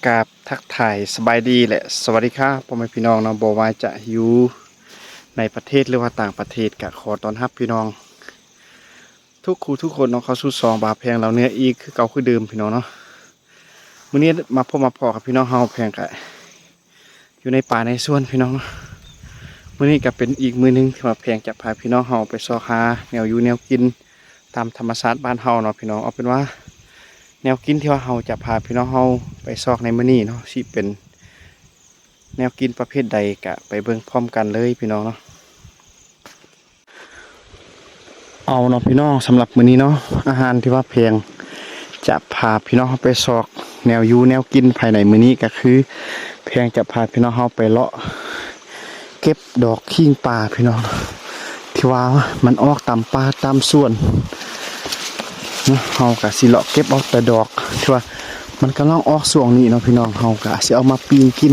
กราบทักทายสบายดีแหละสวัสดีครับพ่อแม่พี่น้องเนาะบ่ว่าจะอยู่ในประเทศหรือว่าต่างประเทศก็ขอต้อนรับพี่น้องทุกคู่ทุกคนเนาะเข้าสู่ซองบาแพงเราเนื้ออีกคือเก่าคือเดิมพี่น้องเนาะมื้อนี้มาพบมาพอกับพี่น้องเฮาแพงกะอยู่ในป่าในสวนพี่น้องเนาะมื้อนี้ก็เป็นอีกมื้อนึงที่ว่าแพงจะพาพี่น้องเฮาไปซอกหาแนวอยู่แนวกินตามธรรมชาติบ้านเฮาเนาะพี่น้องเอาเป็นว่าแนวกินที่ว่าเฮาจะพาพี่น้องเฮาไปซอกในมื้อนี้เนาะสิเป็นแนวกินประเภทใดกะไปเบิ่งพร้อมกันเลยพี่น้องเนาะเอาเนาะพี่น้องสำหรับมื้อนี้เนาะอาหารที่ว่าเพียงจะพาพี่น้องเฮาไปซอกแนวอยู่แนวกินภายในมื้อนี้ก็คือเพียงจะพาพี่น้องเฮาไปเลาะเก็บดอกขิงป่าพี่น้องที่ว่ามันออกตามป่าตามสวนเฮาก็สิเลาะเก็บเอาแต่ดอกที่ว่ามันกำลังออกช่วงนี้เนาะพี่น้องเฮาก็สิเอามาปิ้งกิน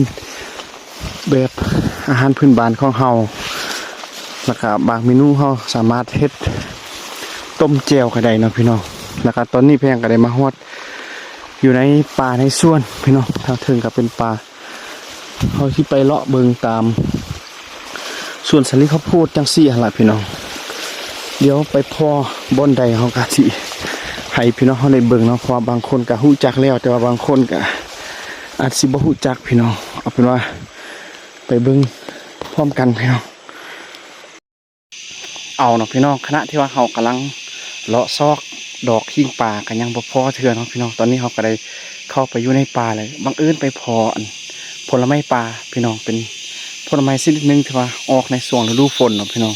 แบบอาหารพื้นบ้านของเฮาแล้วก็บางเมนูเฮาสามารถเฮ็ดต้มแจ่วก็ได้เนาะพี่น้องแล้วก็ตอนนี้เพียงก็ได้มาฮอดอยู่ในป่าในสวนพี่น้องทางถึงก็เป็นป่าเฮาสิไปเลาะเบิ่งตามสวนสาลีข้าวโพดจังซี่หั่นล่ะพี่น้องเดี๋ยวไปพอบอนใดเฮาก็สิให้พี่น้องเฮาได้เบิ่งเนาะเพราะบางคนก็ฮู้จักแล้วแต่ว่าบางคนก็อาจสิบ่ฮู้จักพี่น้องเอาเป็นว่าไปเบิ่งพร้อมกันพี่น้องเอาเนาะพี่น้องขณะที่ว่าเฮากำลังเลาะซอกดอกขิงป่ากันยังบ่พอเทื่อเนาะพี่น้องตอนนี้เฮาก็ได้เข้าไปอยู่ในป่าเลยบังเอิญไปพอผลไม้ป่าพี่น้องเป็นผลไม้ชนิดนึงที่ว่าออกในช่วงฤดูฝนเนาะพี่น้อง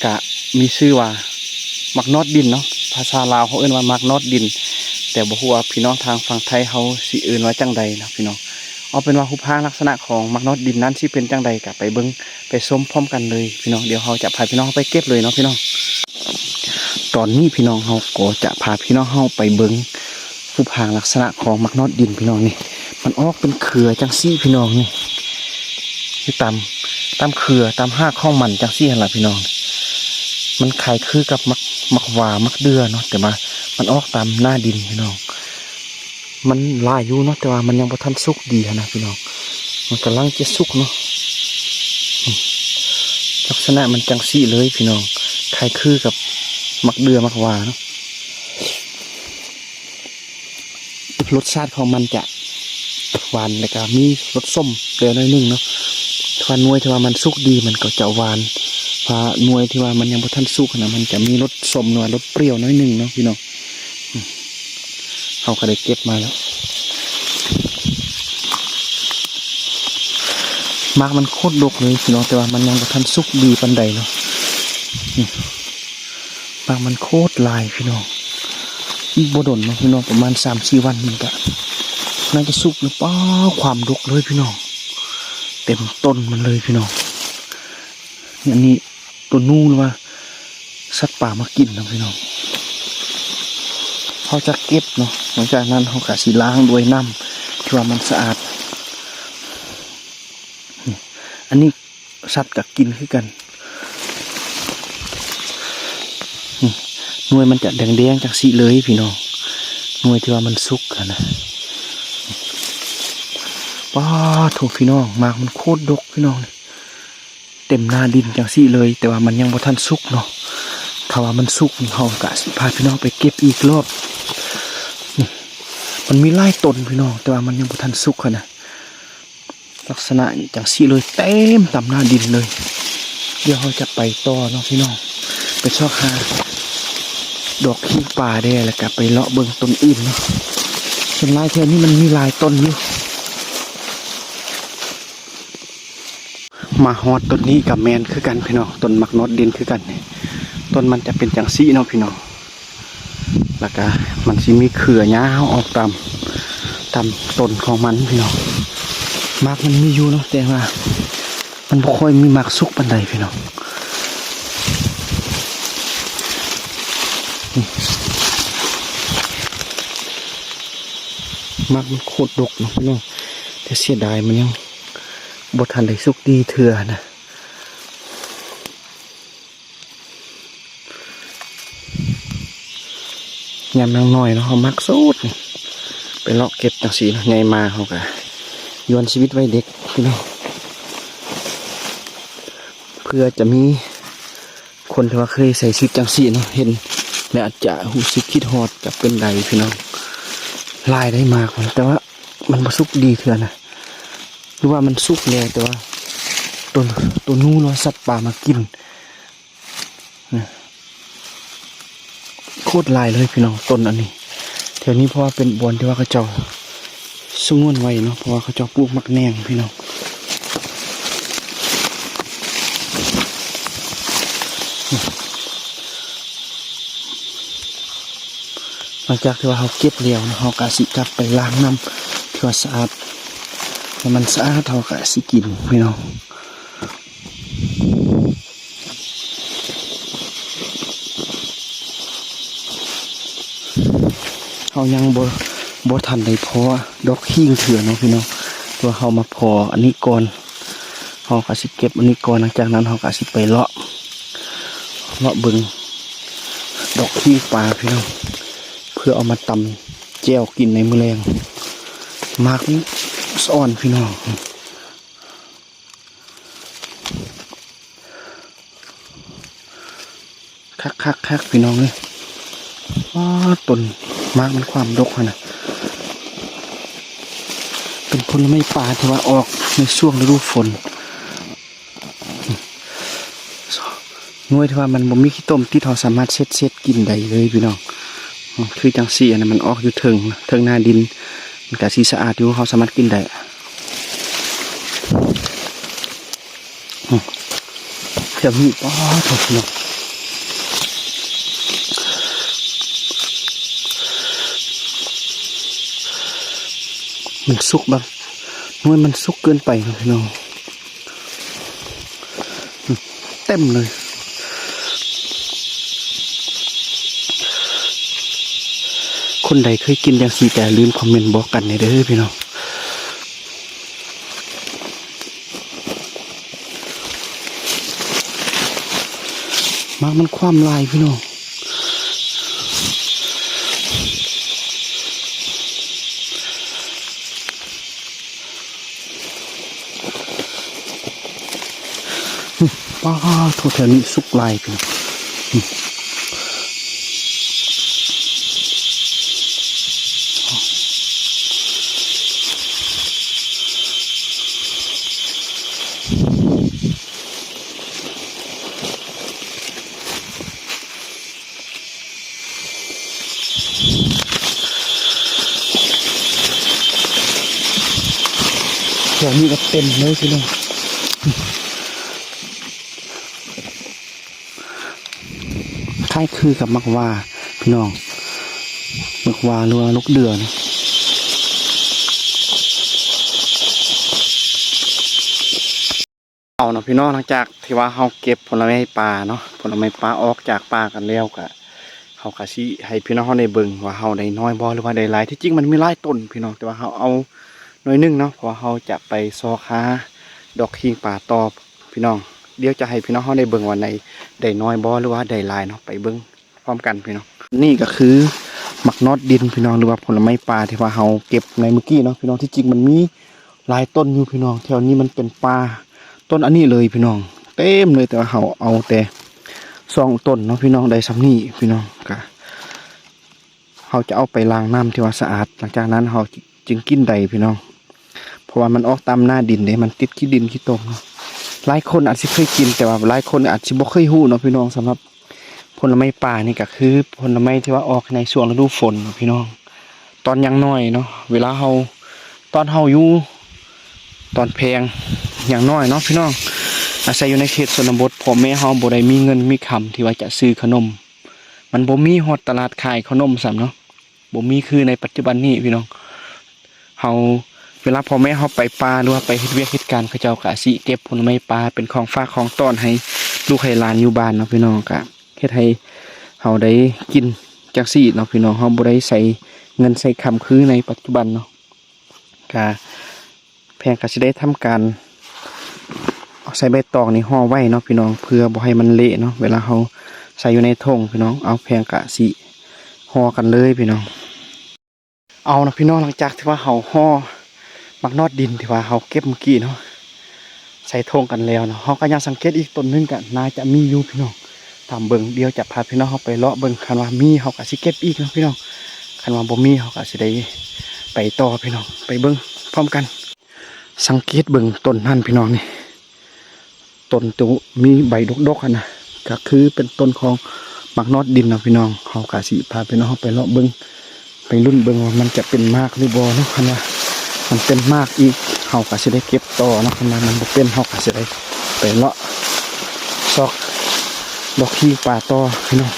ก็มีชื่อว่ามักนอดดินเนาะภาษาลาวเขาเอิ้นว่ามักนอดดินแต่บ่ฮู้ว่าพี่น้องทางฝั่งไทยเฮาสิเอิ้นว่าจังใดนะพี่น้องเอาเป็นว่ารูปร่างลักษณะของมักนอดดินนั้นสิเป็นจังใดก็ไปเบิ่งไปชมพร้อมกันเลยพี่น้องเดี๋ยวเฮาจะพาพี่น้องไปเก็บเลยเนาะพี่น้องตอนนี้พี่น้องเฮาก็จะพาพี่น้องเฮาไปเบิ่งรูปร่างลักษณะของมักนอดดินพี่น้องนี่มันออกเป็นเครือจังซี่พี่น้องนี่คือตามเครือตามหากของมันจังซี่หั่นล่ะพี่น้องมันคล้ายคือกับมักหวามักเดือเนาะแต่ว่ามันออกตามหน้าดินพี่น้องมันลายอยู่เนาะแต่ว่ามันยังบ่ทันสุกดีนะพี่น้องมันกำลังจะสุกเนาะลักษณะมันจังซี่เลยพี่น้องคล้ายคือกับมักเดือมักหวาเนาะรสชาติของมันจะหวานแล้วก็มีรสส้มเปรี้ยวหน่อยนึงเนาะถ้าหน่วยที่ว่ามันสุกดีมันก็จะหวานพาหน่วยที่ว่ามันยังบ่ทันสุกนะมันจะมีรสส้มหน่อยรสเปรี้ยวน้อยนึงเนาะพี่น้องเขาก็ได้เก็บมาแล้วมากมันโคตรดกเลยพี่น้องแต่ว่ามันยังบ่ทันสุกดีปานใดเนาะมากมันโคตรลายพี่น้องอีกบ่ดนเนาะพี่น้องประมาณ 3-4 วันมันก็น่าจะสุกหรือเปล่าความดกเลยพี่น้องเต็มต้นมันเลยพี่น้องอันนี้ตัวนู่นว่าสัตว์ป่ามากินนะพี่น้องเขาจะเก็บเนาะหลังจากนั้นเขาก็สิล้างด้วยน้ำที่ว่ามันสะอาดอันนี้สัตว์ก็กินคือกันหน่วยมันจะแดงๆจากสีเลยพี่น้องหน่วยที่ว่ามันสุกนะป้าถูกพี่น้องมากมันโคตรดกพี่น้องเต็มหน้าดินจากสีเลยแต่ว่ามันยังบ่ทันสุกเนาะถ้าว่ามันสุกเขาก็สิพาพี่น้องไปเก็บอีกรอบมันมีไล่ต้นพี่น้องแต่ว่ามันยังบ่ทันสุกนะลักษณะจากสีเลยเต็มตามหน้าดินเลยเดี๋ยวเขาจะไปต่อเนาะพี่น้องไปชอบหาดอกขิงป่าได้แล้วก็ไปเลาะเบิ่งต้นอื่นเนาะส่วนลายแถวนี้มันมีลายต้นอยู่มาฮอดต้นนี้กับแมนคือกันพี่น้องต้นมักนอดดินคือกันต้นมันจะเป็นจังซี่เนาะพี่น้องแล้วก็มันสิมีเครือยาวออกตามต้นของมันพี่น้องมากมันมีอยู่เนาะแต่ว่ามันบ่ค่อยมีมากสุกปานใดพี่น้องมากมันโคตรดกเนาะพี่น้องแต่เสียดายมันยังบ่ทันได้สุกดีเถื่อนะยามนางน้อยเนาะเขามักสูด ไปเลาะเก็บจังสีเนาะไงมาเขาก็ย้อนชีวิตไว้เด็กพี่น้องเพื่อจะมีคนที่ว่าเคยใส่ชุดจังสีเนาะเห็นและอาจจะหูซึกคิดฮอดกับเป็นใดพี่น้องลายได้มากแต่ว่ามันมาสุกดีเถื่อนนะหรือว่ามันสุกแล้วแต่ว่าตัวนู้นสัตว์ป่ามากินโคตรลายเลยพี่น้องต้นอันนี้แถวนี้เพราะว่าเป็นบอนที่ว่าเขาเจ้าสุ่งวนไว้เนาะเพราะว่าเขาเจ้าปลูกมักแนงพี่น้องหลังจากที่ว่าเขาเก็บเลี้ยวนะเขากะสิกลับไปล้างน้ำที่ว่าสะอาดให้มันสะอาดเขากะสิกินพี่น้องเขายังบ่ทันได้พอดอกขิงเถื่อนเนาะพี่น้องตัวเขามาพออันนี้ก่อนเขากะสิเก็บอันนี้ก่อนหลังจากนั้นเขากะสิไปเลาะบึงดอกขิงปลาพี่น้องเพื่อเอามาตำแจ่วกินในมื้อแลงมากนี้ซ่อนพี่น้องคักพี่น้องเลยว้าต้นมากมันความดกนะเป็นผลไม้ป่าที่ว่าออกในช่วงฤดูฝนหน่วยที่ว่ามันบ่มีขี้ต้มที่เราสามารถเช็ดกินได้เลยพี่น้องคือจังซี่อันนั้นมันออกอยู่เทิงหน้าดินมันก็สิสะอาดอยู่เขาสามารถกินได้เดี๋ยวนี้ถูกเนาะมันสุกแบบน้อยมันสุกเกินไปนะพี่น้องเต็มเลยคนใดเคยกินอย่างสีแต่ลืมคอมเมนต์บอกกันในเด้อพี่น้องมากมันความลายพี่น้องป้าโทษแถวนี้สุกลายพี่แถวนี้ก็เต็มเลยพี่น้องคล้ายคือกับมักว่าพี่น้องมักว่าหรือว่าลูกเดือนะเอาเนาะพี่น้องหลังจากที่ว่าเขาเก็บผลไม้ป่าเนาะผลไม้ป่าออกจากป่ากันแล้วก็เขากะสิให้พี่น้องเขาได้เบิ่งว่าเขาได้น้อยบ่หรือว่าได้หลายที่จริงมันมีหลายต้นพี่น้องแต่ว่าเขาเอาน้อยนึงเนาะเพราะเขาจะไปซอกหาดอกขิงป่าตอบพี่น้องเดี๋ยวจะให้พี่น้องเขาได้เบิ่งว่าในได้น้อยบ่หรือว่าได้หลายเนาะไปเบิ่งพร้อมกันพี่น้องนี่ก็คือหมักนอดดินพี่น้องหรือว่าผลไม้ป่าที่ว่าเขาเก็บในเมื่อกี้เนาะพี่น้องที่จริงมันมีหลายต้นอยู่พี่น้องแถวนี้มันเป็นป่าต้นอันนี้เลยพี่น้องเต็มเลยแต่ว่าเขาเอาแต่2 ต้นเนาะพี่น้องได้ซ้ำนี่พี่น้องก็เขาจะเอาไปล้างน้ำที่ว่าสะอาดหลังจากนั้นเขาจึงกินได้พี่น้องเพราะว่ามันออกตามหน้าดินเลยมันติดขี้ดินขี้ตมหลายคนอาจจะเคยกินแต่ว่าหลายคนอาจจะบ่เคยรู้เนาะพี่น้องสำหรับผลไม้ป่านี่ก็คือผลไม้ที่ว่าออกในช่วงฤดูฝนพี่น้องตอนยังน้อยเนาะเวลาตอนอยู่ตอนแพงอย่างน้อยเนาะพี่น้องอาศัยอยู่ในเขตชนบทพ่อแม่เฮาบ่ได้มีเงินมีคำที่ว่าจะซื้อขนมมันบ่มีฮอดตลาดขายขนมซ้ำเนาะบ่มีคือในปัจจุบันนี้พี่น้องเฮาเวลาพ่อแม่เฮาไปป่าหรือว่าไปเฮ็ดเวียกเฮ็ดการเขาเจ้าก็สิเก็บผลไม้ป่าเป็นของฝากของต้อนให้ลูกให้หลานอยู่บ้านเนาะพี่น้องก็เฮ็ดให้เฮาได้กินจังซี่เนาะพี่น้องเฮาบ่ได้ใส่เงินใส่คำคือในปัจจุบันเนาะก็แพงก็สิได้ทำการเอาใส่ใบตองนี่ห่อไว้เนาะพี่น้องเพื่อบ่ให้มันเละเนาะเวลาเฮาใส่อยู่ในถุงพี่น้องเอาแพงกะสิห่อกันเลยพี่น้อง เอานะพี่น้องหลังจากที่ว่าเฮาห่อมักนอดดินที่ว่าเฮาเก็บเมื่อกี้เนาะใส่ธงกันแล้วเนาะเฮาก็ยังสังเกตอีกต้นนึงก็น่าจะมีอยู่พี่น้องตามเบิ่งเดียวจะพาพี่น้องเฮาไปเลาะเบิ่งคันว่ามีเฮาก็สิเก็บอีกเนาะพี่น้องคันว่าบ่มีเฮาก็สิได้ไปต่อพี่น้องไปเบิ่งพร้อมกันสังเกตเบิ่งต้นนั่นพี่น้องนี่ต้นตัวมีใบดกๆนะก็คือเป็นต้นของมักนอดดินนะพี่น้องเฮาก็สิพาพี่น้องเฮาไปเลาะเบิ่งไปลุ้นเบิ่งว่ามันจะเป็นมากหรือบ่เนาะคันว่ามันเป็นมากอีกเฮาก็สิได้เก็บต่อเนาะคันว่ามันบ่เป็นเฮาก็สิได้ไปเลาะซอกดอกขี้ป่าต่อพี่น้อง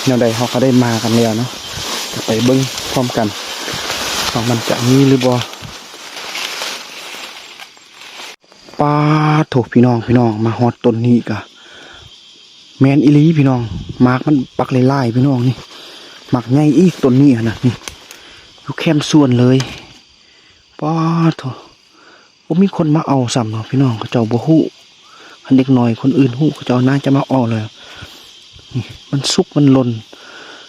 แนวใดเฮาก็ได้มากันแล้วเนาะจะไปเบิ่งพร้อมกันว่ามันจะมีหรือบ่ป้าโถพี่น้องมาฮอดต้นนี้ก็แม่นอีหลีพี่น้องมากมันปักหลายๆพี่น้องนี่มักใหญ่อีกต้นนี้นะนี่อยู่แคมส่วนเลยป้าโถบ่มีคนมาเอาซ้ำเนาะพี่น้องเขาเจ้าบ่ฮู้คันเด็กน้อยคนอื่นฮู้เขาเจ้าน่าจะมาเอาเลยนี่มันสุกมันหล่น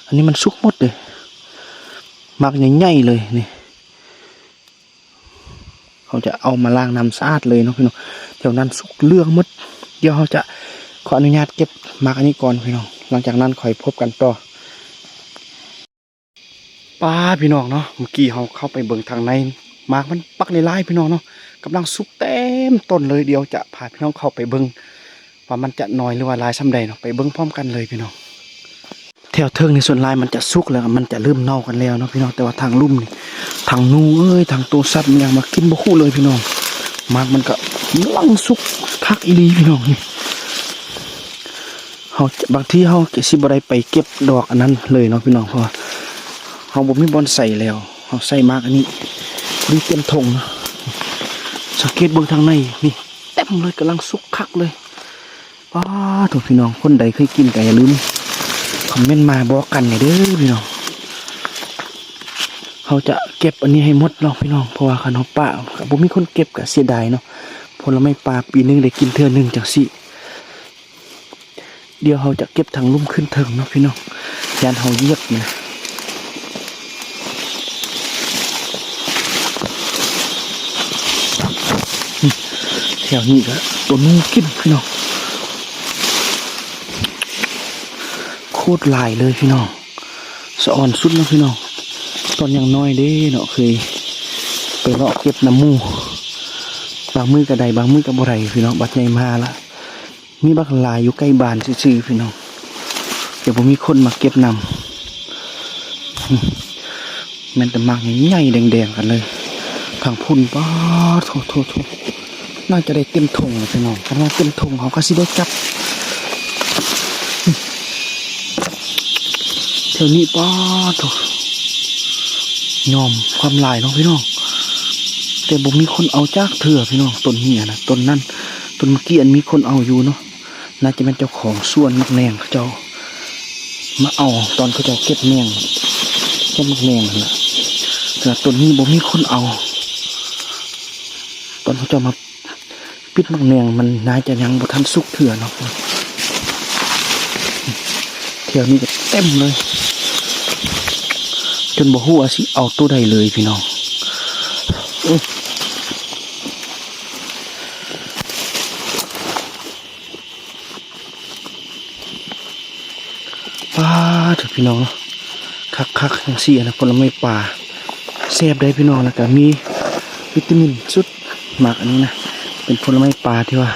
อันนี้มันสุกหมดเลยมักใหญ่ๆเลยนี่เขาจะเอามาล้างน้ำสะอาดเลยเนาะพี่น้องเดี๋ยวนั้นสุกเรื่องหมดเดี๋ยวเขาจะขออนุญาตเก็บมักอันนี้ก่อนพี่น้องหลังจากนั้นค่อยพบกันต่อป้าพี่น้องเนาะเมื่อกี้เขาเข้าไปเบิ่งทางในมากมันปักหลายๆพี่น้องเนาะกำลังสุกเต็มต้นเลยเดี๋ยวจะพาพี่น้องเข้าไปเบิ่งว่ามันจะน้อยหรือว่าหลายส่ำใดเนาะไปเบิ่งพร้อมกันเลยพี่น้องแถวเทิงในส่วนลายมันจะสุกแล้วมันจะเริ่มเน่ากันแล้วเนาะพี่น้องแต่ว่าทางลุ่มนี่ทางนูทางตัวสัตว์มันยังมากินบ่คู่เลยพี่น้องมากมันก็ลังสุกคักอีหลีพี่น้องนี่เฮาบางทีเฮาจะสิบ่ได้ไปเก็บดอกอันนั้นเลยเนาะพี่น้องเพราะเฮาบ่มีบอนใส่แล้วเฮาใส่มากอันนี้รีเต็มทงนะสังเกตเบิ่งทางในนี่เต็มเลยกำลังสุกคักเลยป้าถูกพี่น้องคนใดเคยกินก็อย่าลืมคอมเมนต์มาบอกกันเด้อพี่น้องเขาจะเก็บอันนี้ให้หมดเนาะพี่น้องเพราะว่าคันเฮาป่าก็บ่มีคนเก็บก็เสียดายเนาะผลไม้ป่าปีนึงได้กินเทื่อนึงจังซี่เดี๋ยวเขาจะเก็บทางลุ่มขึ้นเถิงเนาะพี่น้องยานเขาเยียบนี่นะแถวนี้ก็ตัวนู้กินพี่น้องโคตรลายเลยพี่น้องสะอ่อนสุดนะพี่น้องตอนยังน้อยเด้เนาะเคยไปเลาะเก็บน้ำมูบางมือก็ได้บางมือก็บ่ได้พี่น้องบัดใหญ่มาละมีบักลายอยู่ใกล้บ้านซื่อๆพี่น้องเดี๋ยวผมมีคนมาเก็บนำมันแต่มากใหญ่แดงๆกันเลยทางพุ่นป้าโถน่าจะได้เต็มทงเลยพี่น้องถ้าว่าเต็มทงเขาก็สิได้จับเท่านี้ป้าโถยอมความลายน้องพี่น้องแต่ผมมีคนเอาจากเถื่อพี่น้องต้นเหี้ยนะต้นนั้นต้นเมื่อกี้อันมีคนเอาอยู่เนาะน่าจะเป็นเจ้าของส่วนมักแนงเขาเจ้ามาเอาตอนเขาเจ้าเก็บแนงเก็บมักแนงนั่นแหละแต่ต้นนี้บ่มีคนเอาตอนเขาเจ้ามาปิดมักแนงมันน่าจะยังบ่ทันสุกเถื่อเนาะเที่ยวนี้ก็เต็มเลยจนบ่ฮู้ว่าสิเอาตัวใดเลยพี่น้องป้าถูกพี่น้องคักอย่างสี่นะผลไม้ป่าแซ่บได้พี่น้องแล้วก็มีวิตามินสุดมากอันนี้นะเป็นผลไม้ป่าที่ว่า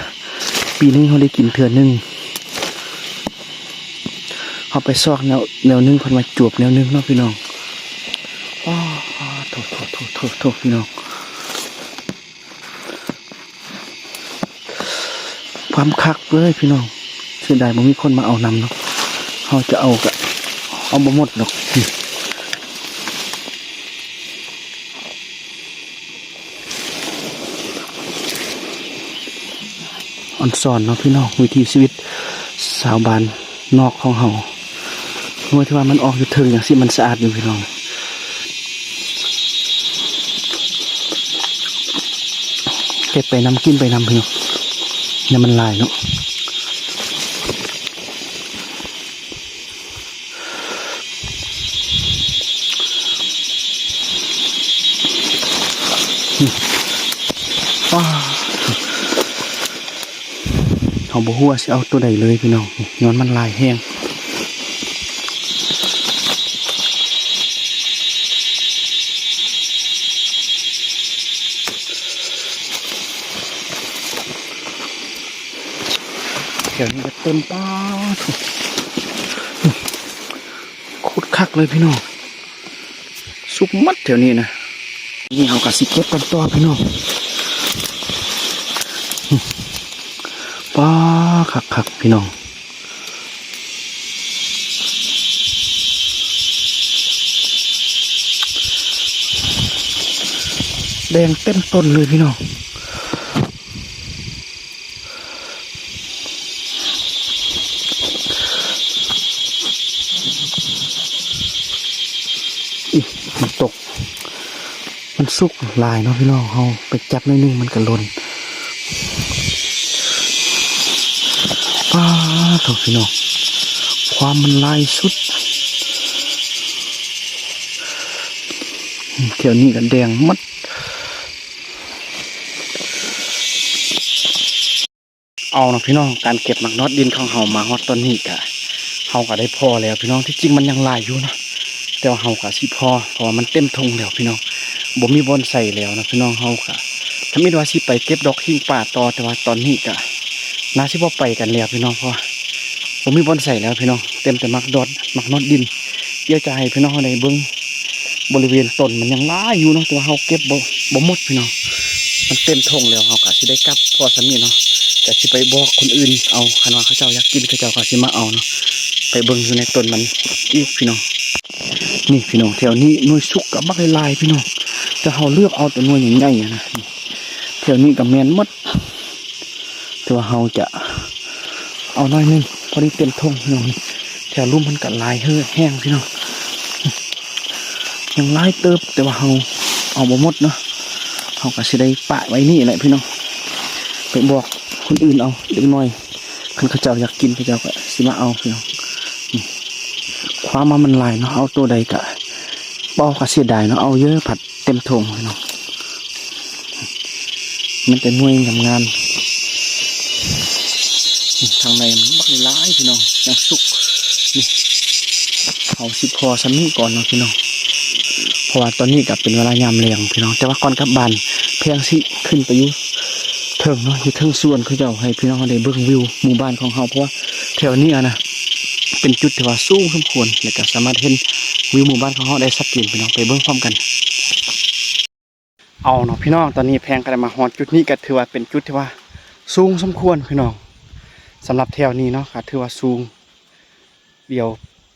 ปีนึงเขาได้กินเถื่อนึงเขาไปซอกแนวนึงคนมาจวบแนวนึงเนาะพี่น้องป้าโถพี่น้องความคักเลยพี่น้องเสียดายบ่มีคนมาเอานำเนาะเขาจะเอาก็เอาบ่หมดหรอกอ่อนสอนเนาะพี่น้องวิถีชีวิตสาวบ้านนอกของเขาเมื่อที่ว่ามันออกอยู่เทิงอย่างที่มันสะอาดอยู่พี่น้องเก็บไปน้ำกินไปน้ำพี่น้องเนี่ยมันลายเนาะ ว้าเขาบ่ฮู้ว่าสิเอาตัวใดเลยพี่น้องย้อนมันลายแห้งแถวนี้ก็เต็มป้าคุดคักเลยพี่น้องสุกมัดแถวนี้นะนี่เอากระสิเก็บกันต่อพี่น้องป้าคักพี่น้องแดงเต็มต้นเลยพี่น้องมันตกมันสุกลายเนาะพี่น้องเขาไปจับหน่อยนึงมันก็หล่นป้าถูกพี่น้องความมันลายสุดเที่ยวนี้กันแดงมัดเอาเนาะพี่น้องการเก็บหมักน็อตดินของเฮามาฮอดต้นนี้กะเฮาก็ได้พอแล้วพี่น้องที่จริงมันยังลายอยู่นะแต่ว่าเฮากะสิพอเพราะว่ามันเต็มทงแล้วพี่น้องบ่มีบอนใส่แล้วนะพี่น้องเฮากะถ้ามีว่าสิไปเก็บดอกหิ้งป่าต่อแต่ว่าตอนนี้กะน่าสิบ่ไปกันแล้วพี่น้องเพราะผมมีบอนใส่แล้วพี่น้องเต็มแต่มักน็อตดินเดี๋ยวจะให้พี่น้องในเบิ้งบริเวณต้นมันยังล้าอยู่เนาะแต่ว่าเฮาเก็บบ่หมดพี่น้องมันเต็มทงแล้วเฮากะสิได้กลับพอสำนี้เนาะแต่สิไปบอกคนอื่นเอาคันว่าเขาเจ้าอยากกินเขาเจ้าก็สิมาเอาเนาะไปเบิ้งอยู่ในต้นมันอีกพี่น้องนี่พี่น้องแถวนี้หน่วยสุกกับบักลายพี่น้องแต่เฮาเลือกเอาแต่หน่วยใหญ่ๆนะแถวนี้ก็แม่นหมดแต่ว่าเฮาจะเอาหน่อยนึงพอดีเต็มทงพี่น้องแถวลุ่มมันก็ลายแห้งพี่น้องยังลายเติบแต่ว่าเฮาเอาบ่หมดเนาะเฮาก็สิได้ปะไว้นี่แหละพี่น้องไปบอกคนอื่นเอาเล็กน้อยคันเขาเจ้าอยากกินเขาเจ้าก็สิมาเอาพี่น้องความมันลายเนาะเอาตัวใดกะบ่ก็เสียดายเนาะเอาเยอะผัดเต็มทงพี่น้องมันจะหน่วยงามทางในมันบักหลายพี่น้องยังสุกนี่เอาสิพอสำนี้ก่อนเนาะพี่น้องเพราะว่าตอนนี้ก็เป็นเวลายามแรงพี่น้องแต่ว่าก่อนกลับบ้านเพียงสิขึ้นไปอยู่เทิงเนาะอยู่เทิงส่วนเขาเจ้าให้พี่น้องได้เบิ่งวิวหมู่บ้านของเฮาเพราะว่าแถวนี้นะเป็นจุดที่ว่าสูงสมควรและก็สามารถเห็นวิวหมู่บ้านของเฮาได้ชัดเจนพี่น้องไปเบิ่งพร้อมกันเอาเนาะพี่น้องตอนนี้แพงก็ได้มาฮอดจุดนี้ก็ถือว่าเป็นจุดที่ว่าสูงสมควรพี่น้องสำหรับแถวนี้เนาะก็ถือว่าสูงเดี๋ยว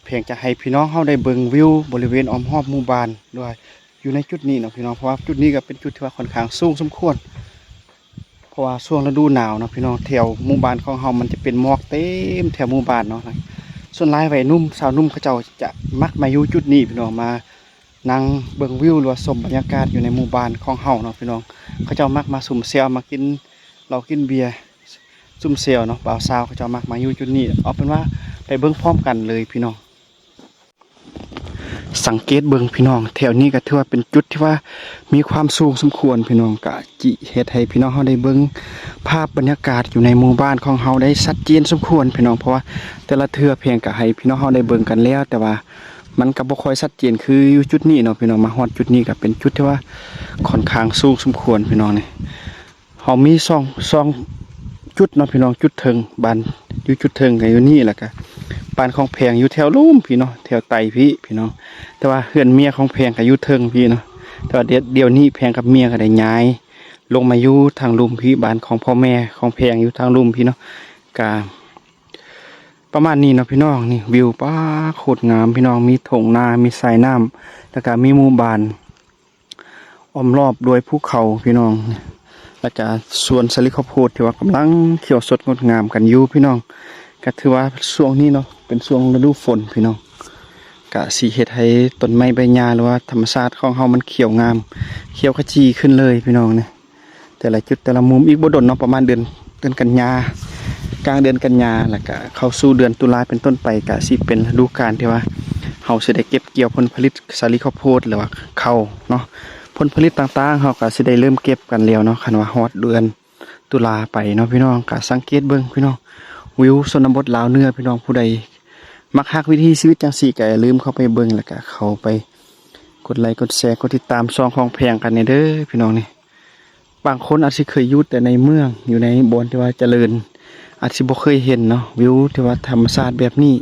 เพียงจะให้พี่น้องเฮาได้เบิ่งวิวบริเวณอ้อมรอบหมู่บ้านด้วยอยู่ในจุดนี้เนาะพี่น้องเพราะว่าจุดนี้ก็เป็นจุดที่ว่าค่อนข้างสูงสมควรเพราะว่าช่วงฤดูหนาวเนาะพี่น้องแถวหมู่บ้านของเฮามันจะเป็นหมอกเต็มแถวหมู่บ้านเนาะส่วนหลายวัยรุ่นสาวนุ่มเขาเจ้าจะมักมาอยู่จุดนี้พี่น้องมานั่งเบิ่งวิวหรือว่าชมบรรยากาศอยู่ในหมู่บ้านของเฮาเนาะพี่น้องเขาเจ้ามักมาสุ่มเซลมากินเรากินเบียร์ซุ่มเซลเนาะบ่าวสาวเขาจะมักมาอยู่จุดนี้เอาเป็นว่าไปเบิ่งพร้อมกันเลยพี่น้องสังเกตเบิ่งพี่น้องแถวนี้ก็ถือว่าเป็นจุดที่ว่ามีความสูงสมควรพี่น้องกะจิเฮ็ดให้พี่น้องเฮาได้เบิ่งภาพบรรยากาศอยู่ในหมู่บ้านของเฮาได้ชัดเจนสมควรพี่น้องเพราะว่าแต่ละเทื่อเพียงก็ให้พี่น้องเฮาได้เบิ่งกันแล้วแต่ว่ามันก็บ่ค่อยชัดเจนคืออยู่จุดนี้เนาะพี่น้องมาฮอดจุดนี้ก็เป็นจุดที่ว่าค่อนข้างสูงสมควรพี่น้องนี่เฮามี2จุดเนาะพี่น้องจุดเทิงบ้านอยู่จุดเทิงก็อยู่นี่แหละก็บ้านของแพงอยู่แถวลุ่มพี่เนาะแถวไตพี่น้องแต่ว่าเฮือนเมียของแพงก็อยู่เทิงพี่เนาะแต่ว่าเดี๋ยวนี้แพงกับเมียก็ได้ย้ายลงมาอยู่ทางลุ่มพี่บ้านของพ่อแม่ของแพงอยู่ทางลุ่มพี่เนาะก็ประมาณนี้เนาะพี่น้องนี่วิวป้าโคตรงามพี่น้องมีถงนามีสายน้ำแล้วก็มีหมู่บ้านอ้อมรอบด้วยภูเขาพี่น้องแล้วก็สวนสลิข้าวโพดที่ว่ากำลังเขียวสดงดงามกันอยู่พี่น้องก็ถือว่าช่วงนี้เนาะเป็นช่วงฤดูฝนพี่น้องก็สีเฮ็ดให้ต้นไม้ใบหญ้าหรือว่าธรรมชาติของเฮามันเขียวงามเขียวขจีขึ้นเลยพี่น้องเนี่ยแต่ละจุดแต่ละมุมอีกบ่ดนเนาะประมาณเดือนกันยากลางเดือนกันยาแล้วก็เข้าสู่เดือนตุลาเป็นต้นไปก็สิเป็นฤดูกาลที่ว่าเฮาสิได้เก็บเกี่ยวผลผลิตสาลีข้าวโพดหรือว่าข้าวเนาะ ผลผลิตต่างๆเฮาก็สิได้เริ่มเก็บกันแล้วเนาะคันว่าฮอดเดือนตุลาไปเนาะพี่น้องก็สังเกตเบิ่งพี่น้องวิวชนบทลาวเหนือพี่น้องผู้ใดมักฮักวิถีชีวิตจังซี่ก็อย่าลืมเข้าไปเบิ่งแล้วก็เข้าไปกดไลค์กดแชร์กดติดตามช่องของแพงกันนี่เด้อพี่น้องนี่บางคนอาจสิเคยอยู่แต่ในเมืองอยู่ในบอนที่ว่าเจริญอาจสิบ่เคยเห็นเนาะวิวที่ว่าธรรมชาติแบบนี้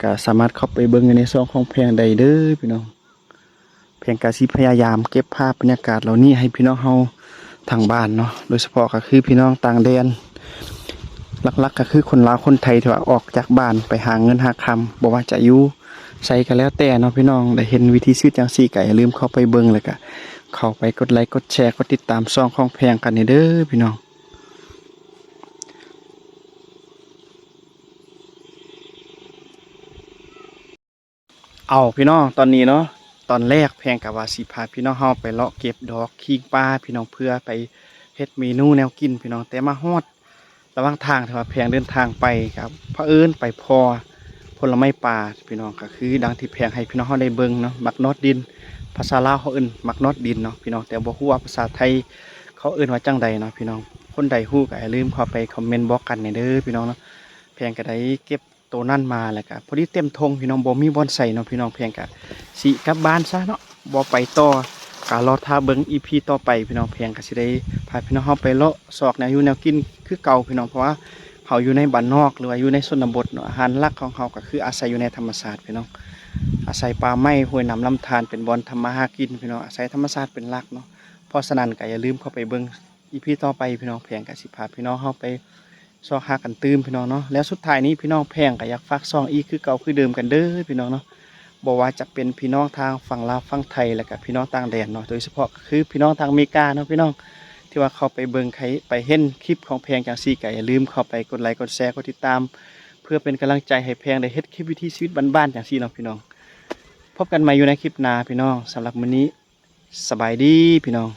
ก็สามารถเข้าไปเบิ่งในช่องของแพงได้เด้อพี่น้องแพงก็สิพยายามเก็บภาพบรรยากาศเหล่านี้ให้พี่น้องเฮาทางบ้านเนาะโดยเฉพาะก็คือพี่น้องต่างแดนหลักๆก็คือคนลาวคนไทยที่ว่าออกจากบ้านไปหาเงินหาคำบ่ว่าจะอยู่ใส่ก็แล้วแต่เนาะพี่น้องได้เห็นวิธีชีวิตจังซี่ก็อย่าลืมเข้าไปเบิ่งแล้วก็เข้าไปกดไลค์กดแชร์กดติดตามช่องของแพงกันนี่เด้อพี่น้องเอาพี่น้องตอนนี้เนาะตอนแรกแพงกับว่าสิพาพี่น้องเฮาไปเลาะเก็บดอกขิงป่าพี่น้องเพื่อไปเฮ็ดเมนูแนวกินพี่น้องแต่มาฮอดระหว่างทางที่ว่าแพงเดินทางไปครับเผอิญไปพอผลไม้ป่าพี่น้องก็คือดังที่แพงให้พี่น้องเฮาได้เบิ่งเนาะมักนอดดินภาษาลาวเขาเอิ้นมักนอดดินเนาะพี่น้องแต่บ่ฮู้ว่าภาษาไทยเขาเอิ้นว่าจังใดเนาะพี่น้องคนใดฮู้ก็อย่าลืมเข้าไปคอมเมนต์บอกกันนี่เด้อพี่น้องเนาะแพงก็ได้เก็บตัวนั่นมาแล้วก็พอดีเต็มทงพี่น้องบ่มีบ่อนใส่เนาะพี่น้องแพงก็สิกลับบ้านซะเนาะบ่ไปต่อก็รอท่าเบิ่ง EP ต่อไปพี่น้องแพงก็สิได้พาพี่น้องเฮาไปเลาะซอกแนวอยู่แนวกินคือเก่าพี่น้องเพราะว่าเฮาอยู่ในบ้านนอกหรือว่าอยู่ในชนบทเนาะอาหารหลักของเฮาก็คืออาศัยอยู่ในธรรมชาติพี่น้องอาศัยป่าไม้ห้วยน้ำลำธารเป็นบ่อนทำมาหากินพี่น้องอาศัยธรรมชาติเป็นหลักเนาะเพราะฉะนั้นก็อย่าลืมเข้าไปเบิ่ง EP ต่อไปพี่น้องแพงก็สิพาพี่น้องเฮาไปซอกหากันตื้มพี่น้องเนาะแล้วสุดท้ายนี้พี่น้องแพงก็อยากฝากซองอีกคือเก่าคือเดิมกันเด้อพี่น้องเนาะบอกว่าจะเป็นพี่น้องทางฝั่งลาวฝั่งไทยแล้วก็พี่น้องต่างแดนเนาะโดยเฉพาะคือพี่น้องทางอเมริกาเนาะพี่น้องที่ว่าเข้าไปเบิ่งใครไปเห็นคลิปของแพงจังซี่ก็อย่าลืมเข้าไปกดไลค์กดแชร์กดติดตามเพื่อเป็นกำลังใจให้แพงได้เฮ็ดคลิปวิถีชีวิตบ้านๆจังซี่เนาะพี่น้องพบกันใหม่อยู่ในคลิปหน้าพี่น้องสำหรับมื้อนี้สบายดีพี่น้อง